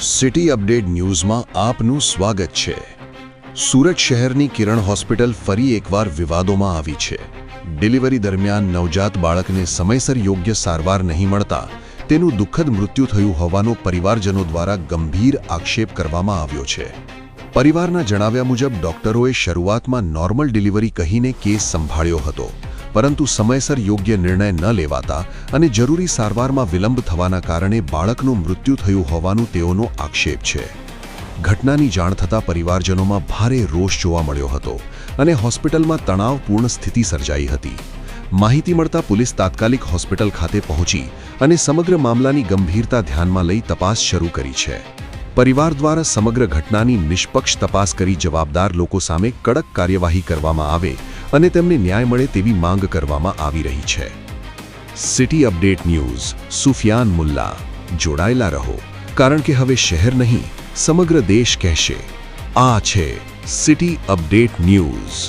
City update ન્યૂઝમાં આપનું સ્વાગત છે। સુરત શહેરની કિરણ હોસ્પિટલ ફરી એકવાર વિવાદોમાં આવી છે। ડિલિવરી દરમિયાન નવજાત બાળકને સમયસર યોગ્ય સારવાર નહીં મળતા તેનું દુઃખદ મૃત્યુ થયું હોવાનો પરિવારજનો દ્વારા ગંભીર આક્ષેપ કરવામાં આવ્યો છે। પરિવારના જણાવ્યા મુજબ ડોક્ટરોએ શરૂઆતમાં નોર્મલ ડિલિવરી કહીને કેસ સંભાળ્યો હતો, પરંતુ સમયસર યોગ્ય નિર્ણય ન લેવાતા અને જરૂરી સારવારમાં વિલંબ થવાના કારણે બાળકનું મૃત્યુ થયું હોવાનું તેઓનો આક્ષેપ છે। ઘટનાની જાણ થતાં પરિવારજનોમાં ભારે રોષ જોવા મળ્યો હતો અને હોસ્પિટલમાં તણાવપૂર્ણ સ્થિતિ સર્જાઈ હતી। માહિતી મળતા પોલીસ તાત્કાલિક હોસ્પિટલ ખાતે પહોંચી અને સમગ્ર મામલાની ગંભીરતા ધ્યાનમાં લઈ તપાસ શરૂ કરી છે। પરિવાર દ્વારા સમગ્ર ઘટનાની નિષ્પક્ષ તપાસ કરી જવાબદાર લોકો સામે કડક કાર્યવાહી કરવામાં આવે અને તેમને ન્યાય મળે તેવી માંગ કરવામાં આવી રહી છે। City update news Sufiyan Mulla, જોડાયેલા રહો, કારણ કે હવે શહેર નહીં સમગ્ર દેશ કહેશે, આ છે સિટી અપડેટ ન્યૂઝ।